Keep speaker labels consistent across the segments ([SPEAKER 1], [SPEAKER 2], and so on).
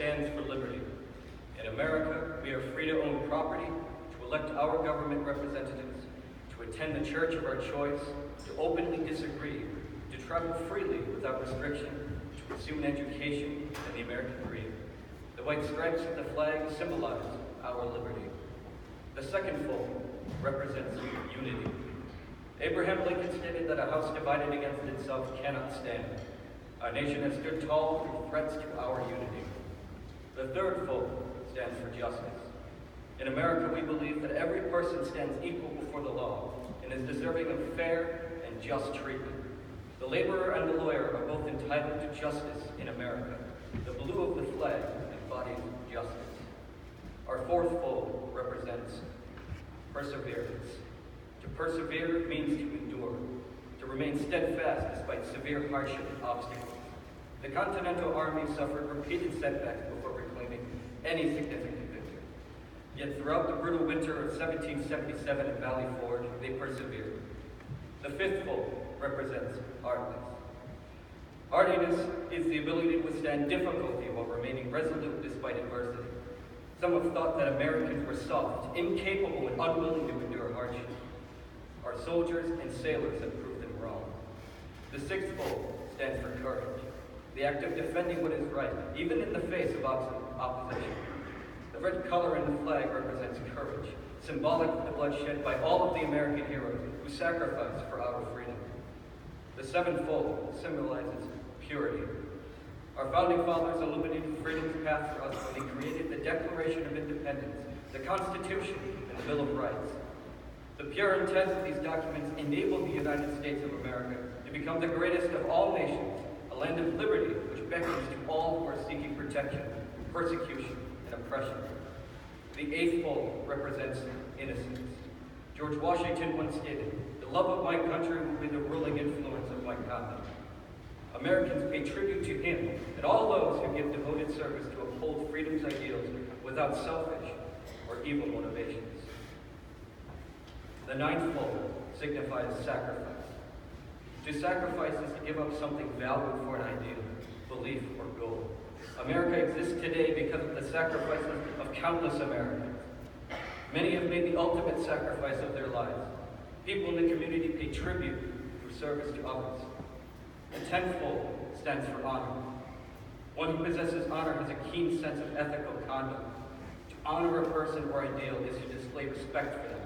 [SPEAKER 1] stands for liberty. In America, we are free to own property, to elect our government representatives, to attend the church of our choice, to openly disagree, to travel freely without restriction, to pursue an education and the American dream. The white stripes of the flag symbolize our liberty. The second fold represents unity. Abraham Lincoln stated that a house divided against itself cannot stand. Our nation has stood tall through threats to our unity. The third fold stands for justice. In America, we believe that every person stands equal before the law and is deserving of fair and just treatment. The laborer and the lawyer are both entitled to justice in America. The blue of the flag embodies justice. Our fourth fold represents perseverance. To persevere means to endure, to remain steadfast despite severe hardship and obstacles. The Continental Army suffered repeated setbacks before reclaiming any significant victory. Yet throughout the brutal winter of 1777 at Valley Forge, they persevered. The fifth fold represents hardiness. Hardiness is the ability to withstand difficulty while remaining resolute despite adversity. Some have thought that Americans were soft, incapable, and unwilling to endure hardship. Our soldiers and sailors have proved them wrong. The sixth fold stands for courage, the act of defending what is right, even in the face of opposition. The red color in the flag represents courage, symbolic of the blood shed by all of the American heroes who sacrificed for our freedom. The seventh fold symbolizes purity. Our founding fathers illuminated freedom's path for us when they created the Declaration of Independence, the Constitution, and the Bill of Rights. The pure intent of these documents enabled the United States of America to become the greatest of all nations, a land of liberty which beckons to all who are seeking protection from persecution and oppression. The eighth fold represents innocence. George Washington once stated, "The love of my country will be the ruling influence of my conduct." Americans pay tribute to him and all those who give devoted service to uphold freedom's ideals without selfish or evil motivations. The ninth fold signifies sacrifice. To sacrifice is to give up something valuable for an ideal, belief, or goal. America exists today because of the sacrifices of countless Americans. Many have made the ultimate sacrifice of their lives. People in the community pay tribute through service to others. The tenth fold stands for honor. One who possesses honor has a keen sense of ethical conduct. To honor a person or ideal is to display respect for them.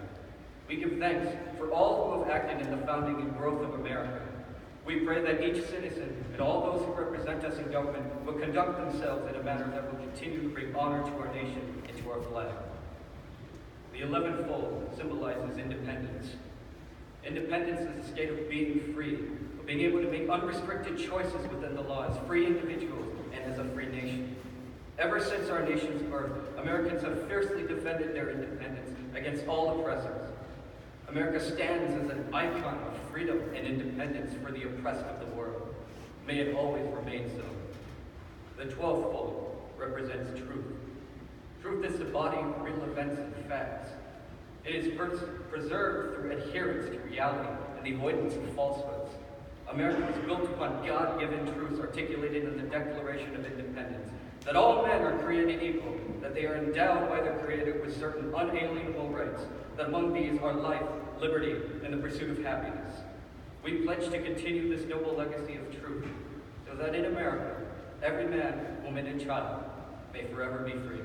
[SPEAKER 1] We give thanks for all who have acted in the founding and growth of America. We pray that each citizen and all those who represent us in government will conduct themselves in a manner that will continue to bring honor to our nation and to our flag. The 11th fold symbolizes independence. Independence is a state of being free, of being able to make unrestricted choices within the law as free individuals and as a free nation. Ever since our nation's birth, Americans have fiercely defended their independence against all oppressors. America stands as an icon of freedom and independence for the oppressed of the world. May it always remain so. The 12th fold represents truth. Truth is the body of real events and facts. It is preserved through adherence to reality and the avoidance of falsehoods. America was built upon God-given truths articulated in the Declaration of Independence, that all men are created equal, that they are endowed by their Creator with certain unalienable rights, that among these are life, liberty, and the pursuit of happiness. We pledge to continue this noble legacy of truth, so that in America, every man, woman, and child may forever be free.